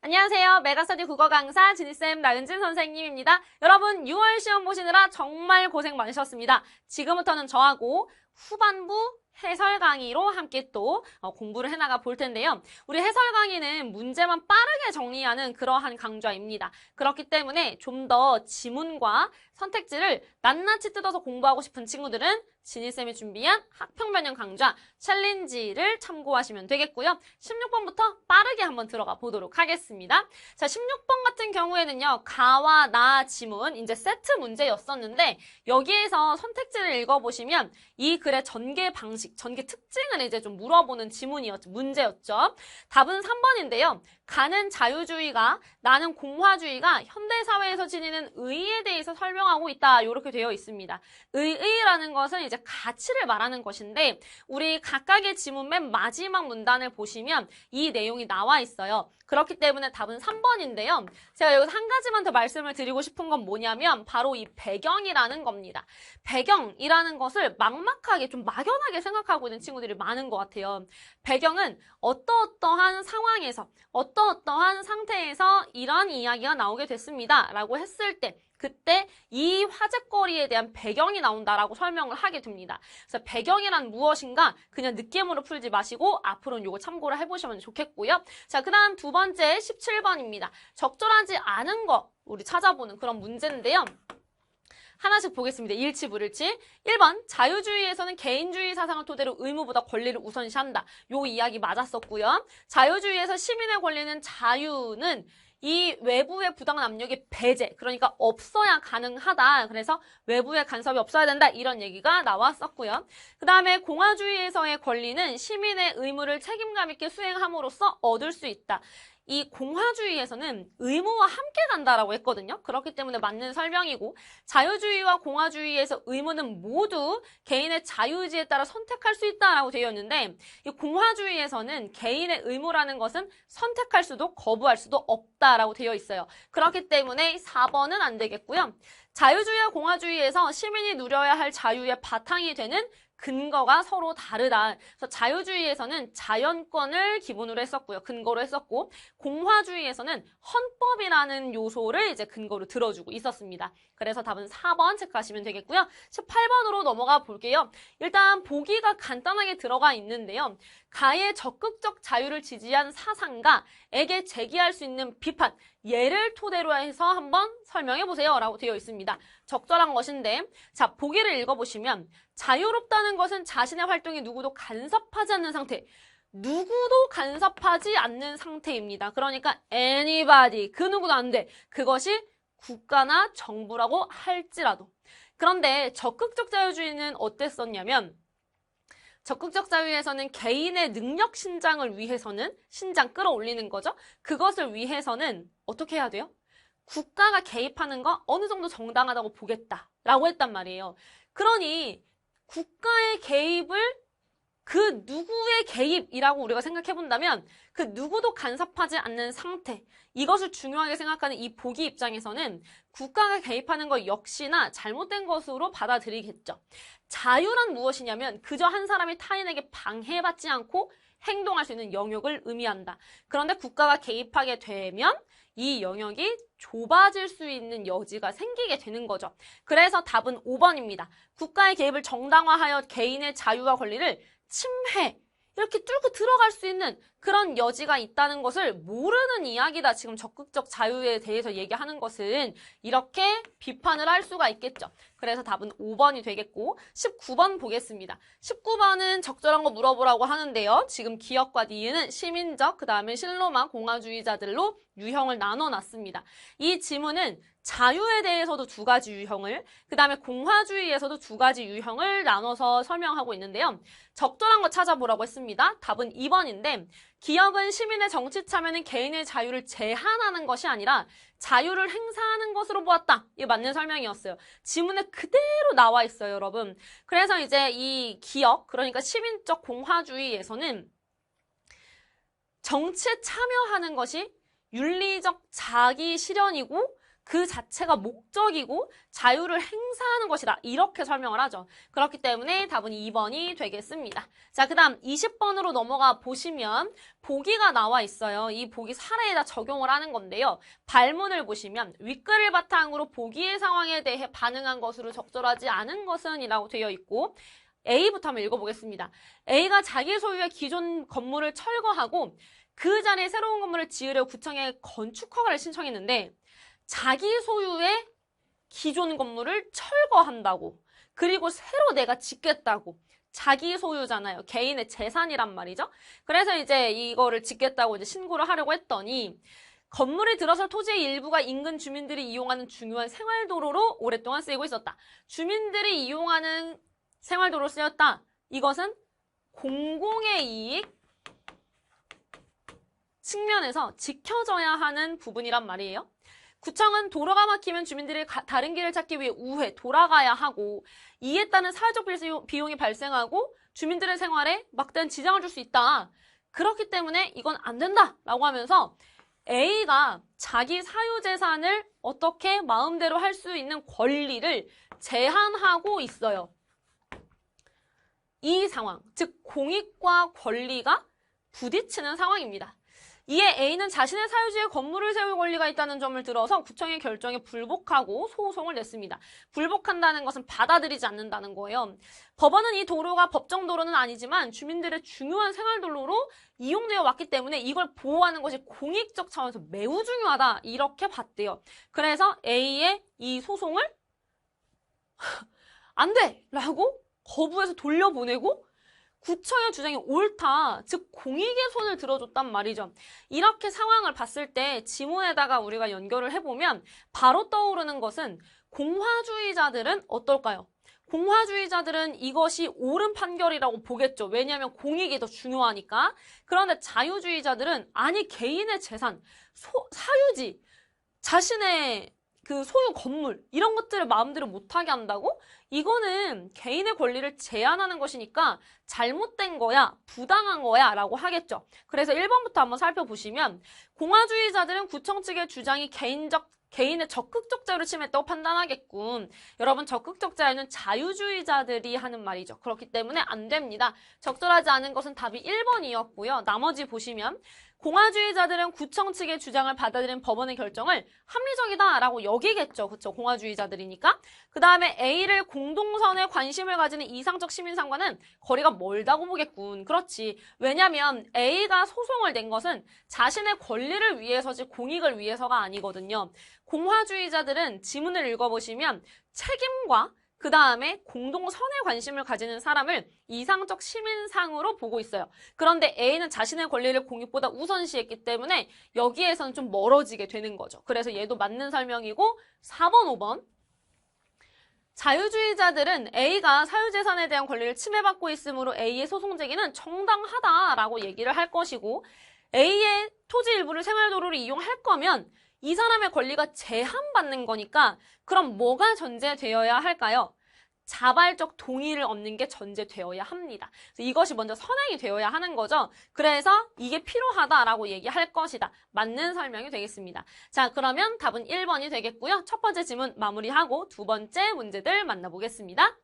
안녕하세요. 메가스터디 국어 강사 지니쌤 나은진 선생님입니다. 여러분 6월 시험 보시느라 정말 고생 많으셨습니다. 지금부터는 저하고 후반부 해설 강의로 함께 또 공부를 해나가 볼 텐데요. 우리 해설 강의는 문제만 빠르게 정리하는 그러한 강좌입니다. 그렇기 때문에 좀 더 지문과 선택지를 낱낱이 뜯어서 공부하고 싶은 친구들은 지니쌤이 준비한 학평변형 강좌 챌린지를 참고하시면 되겠고요. 16번부터 빠르게 한번 들어가 보도록 하겠습니다. 자, 16번 같은 경우에는요. 가와 나 지문 이제 세트 문제였었는데 여기에서 선택지를 읽어보시면 이 글의 전개 방식, 전개 특징을 이제 좀 물어보는 문제였죠. 답은 3번인데요. 가는 자유주의가 나는 공화주의가 현대사회에서 지니는 의의에 대해서 설명하고 있다. 이렇게 되어 있습니다. 의의라는 것은 이제 가치를 말하는 것인데 우리 각각의 지문 맨 마지막 문단을 보시면 이 내용이 나와 있어요. 그렇기 때문에 답은 3번인데요. 제가 여기서 한 가지만 더 말씀을 드리고 싶은 건 뭐냐면 바로 이 배경이라는 겁니다. 배경이라는 것을 막막하게 좀 막연하게 생각하고 있는 친구들이 많은 것 같아요. 배경은 어떠어떠한 상황에서 어떠어떠한 상태에서 이러한 이야기가 나오게 됐습니다. 라고 했을 때 그때 이 화제거리에 대한 배경이 나온다라고 설명을 하게 됩니다. 그래서 배경이란 무엇인가 그냥 느낌으로 풀지 마시고 앞으로는 이거 참고를 해보시면 좋겠고요. 자, 그 다음 두 번째 17번입니다. 적절하지 않은 거 우리 찾아보는 그런 문제인데요. 하나씩 보겠습니다. 일치 불일치. 1번 자유주의에서는 개인주의 사상을 토대로 의무보다 권리를 우선시한다. 요 이야기 맞았었고요. 자유주의에서 시민의 권리는 자유는 이 외부의 부당한 압력의 배제, 그러니까 없어야 가능하다. 그래서 외부의 간섭이 없어야 된다. 이런 얘기가 나왔었고요. 그 다음에 공화주의에서의 권리는 시민의 의무를 책임감 있게 수행함으로써 얻을 수 있다. 이 공화주의에서는 의무와 함께 간다라고 했거든요. 그렇기 때문에 맞는 설명이고 자유주의와 공화주의에서 의무는 모두 개인의 자유의지에 따라 선택할 수 있다라고 되어 있는데 이 공화주의에서는 개인의 의무라는 것은 선택할 수도 거부할 수도 없다라고 되어 있어요. 그렇기 때문에 4번은 안 되겠고요. 자유주의와 공화주의에서 시민이 누려야 할 자유의 바탕이 되는 근거가 서로 다르다. 그래서 자유주의에서는 자연권을 기본으로 했었고요. 근거로 했었고 공화주의에서는 헌법이라는 요소를 이제 근거로 들어주고 있었습니다. 그래서 답은 4번 체크하시면 되겠고요. 18번으로 넘어가 볼게요. 일단 보기가 간단하게 들어가 있는데요. 가의 적극적 자유를 지지한 사상가에게 제기할 수 있는 비판, 예를 토대로 해서 한번 설명해 보세요 라고 되어 있습니다. 적절한 것인데 자, 보기를 읽어보시면 자유롭다는 것은 자신의 활동에 누구도 간섭하지 않는 상태, 누구도 간섭하지 않는 상태입니다. 그러니까 anybody, 그 누구도 안 돼. 그것이 국가나 정부라고 할지라도. 그런데 적극적 자유주의는 어땠었냐면 적극적 자유에서는 개인의 능력 신장을 위해서는 신장 끌어올리는 거죠. 그것을 위해서는 어떻게 해야 돼요? 국가가 개입하는 거 어느 정도 정당하다고 보겠다라고 했단 말이에요. 그러니 국가의 개입을 그 누구의 개입이라고 우리가 생각해 본다면 그 누구도 간섭하지 않는 상태, 이것을 중요하게 생각하는 이 보기 입장에서는 국가가 개입하는 것 역시나 잘못된 것으로 받아들이겠죠. 자유란 무엇이냐면 그저 한 사람이 타인에게 방해받지 않고 행동할 수 있는 영역을 의미한다. 그런데 국가가 개입하게 되면 이 영역이 좁아질 수 있는 여지가 생기게 되는 거죠. 그래서 답은 5번입니다. 국가의 개입을 정당화하여 개인의 자유와 권리를 침해, 이렇게 뚫고 들어갈 수 있는 그런 여지가 있다는 것을 모르는 이야기다. 지금 적극적 자유에 대해서 얘기하는 것은 이렇게 비판을 할 수가 있겠죠. 그래서 답은 5번이 되겠고 19번 보겠습니다. 19번은 적절한 거 물어보라고 하는데요. 지금 기역과 니은은 시민적, 그 다음에 실로마 공화주의자들로 유형을 나눠놨습니다. 이 지문은 자유에 대해서도 두 가지 유형을, 그 다음에 공화주의에서도 두 가지 유형을 나눠서 설명하고 있는데요. 적절한 거 찾아보라고 했습니다. 답은 2번인데 기역은 시민의 정치 참여는 개인의 자유를 제한하는 것이 아니라 자유를 행사하는 것으로 보았다. 이게 맞는 설명이었어요. 지문에 그대로 나와 있어요, 여러분. 그래서 이제 이 기역, 그러니까 시민적 공화주의에서는 정치에 참여하는 것이 윤리적 자기 실현이고 그 자체가 목적이고 자유를 행사하는 것이다. 이렇게 설명을 하죠. 그렇기 때문에 답은 2번이 되겠습니다. 자, 그 다음 20번으로 넘어가 보시면 보기가 나와 있어요. 이 보기 사례에다 적용을 하는 건데요. 발문을 보시면 윗글을 바탕으로 보기의 상황에 대해 반응한 것으로 적절하지 않은 것은 이라고 되어 있고 A부터 한번 읽어보겠습니다. A가 자기 소유의 기존 건물을 철거하고 그 자리에 새로운 건물을 지으려 구청에 건축 허가를 신청했는데 자기 소유의 기존 건물을 철거한다고. 그리고 새로 내가 짓겠다고. 자기 소유잖아요. 개인의 재산이란 말이죠. 그래서 이제 이거를 짓겠다고 이제 신고를 하려고 했더니 건물에 들어설 토지의 일부가 인근 주민들이 이용하는 중요한 생활도로로 오랫동안 쓰이고 있었다. 주민들이 이용하는 생활도로로 쓰였다. 이것은 공공의 이익 측면에서 지켜져야 하는 부분이란 말이에요. 구청은 도로가 막히면 주민들이 다른 길을 찾기 위해 우회, 돌아가야 하고 이에 따른 사회적 비용이 발생하고 주민들의 생활에 막대한 지장을 줄 수 있다. 그렇기 때문에 이건 안 된다라고 하면서 A가 자기 사유재산을 어떻게 마음대로 할 수 있는 권리를 제한하고 있어요. 이 상황, 즉 공익과 권리가 부딪히는 상황입니다. 이에 A는 자신의 사유지에 건물을 세울 권리가 있다는 점을 들어서 구청의 결정에 불복하고 소송을 냈습니다. 불복한다는 것은 받아들이지 않는다는 거예요. 법원은 이 도로가 법정 도로는 아니지만 주민들의 중요한 생활도로로 이용되어 왔기 때문에 이걸 보호하는 것이 공익적 차원에서 매우 중요하다. 이렇게 봤대요. 그래서 A의 이 소송을 안 돼! 라고 거부해서 돌려보내고 구청의 주장이 옳다, 즉 공익의 손을 들어줬단 말이죠. 이렇게 상황을 봤을 때 지문에다가 우리가 연결을 해보면 바로 떠오르는 것은 공화주의자들은 어떨까요? 공화주의자들은 이것이 옳은 판결이라고 보겠죠. 왜냐하면 공익이 더 중요하니까. 그런데 자유주의자들은 아니 개인의 재산, 사유지, 자신의 그 소유 건물 이런 것들을 마음대로 못하게 한다고? 이거는 개인의 권리를 제한하는 것이니까 잘못된 거야, 부당한 거야 라고 하겠죠. 그래서 1번부터 한번 살펴보시면 공화주의자들은 구청 측의 주장이 개인의 적극적 자유를 침해했다고 판단하겠군. 여러분 적극적 자유는 자유주의자들이 하는 말이죠. 그렇기 때문에 안 됩니다. 적절하지 않은 것은 답이 1번이었고요. 나머지 보시면 공화주의자들은 구청 측의 주장을 받아들인 법원의 결정을 합리적이다라고 여기겠죠. 그렇죠? 공화주의자들이니까. 그 다음에 A를 공동선에 관심을 가지는 이상적 시민상과는 거리가 멀다고 보겠군. 그렇지. 왜냐하면 A가 소송을 낸 것은 자신의 권리를 위해서지 공익을 위해서가 아니거든요. 공화주의자들은 지문을 읽어보시면 책임과 그 다음에 공동선에 관심을 가지는 사람을 이상적 시민상으로 보고 있어요. 그런데 A는 자신의 권리를 공익보다 우선시했기 때문에 여기에서는 좀 멀어지게 되는 거죠. 그래서 얘도 맞는 설명이고 4번, 5번. 자유주의자들은 A가 사유재산에 대한 권리를 침해받고 있으므로 A의 소송 제기는 정당하다라고 얘기를 할 것이고 A의 토지 일부를 생활도로로 이용할 거면 이 사람의 권리가 제한받는 거니까 그럼 뭐가 전제되어야 할까요? 자발적 동의를 얻는 게 전제되어야 합니다. 그래서 이것이 먼저 선행이 되어야 하는 거죠. 그래서 이게 필요하다라고 얘기할 것이다. 맞는 설명이 되겠습니다. 자, 그러면 답은 1번이 되겠고요. 첫 번째 질문 마무리하고 두 번째 문제들 만나보겠습니다.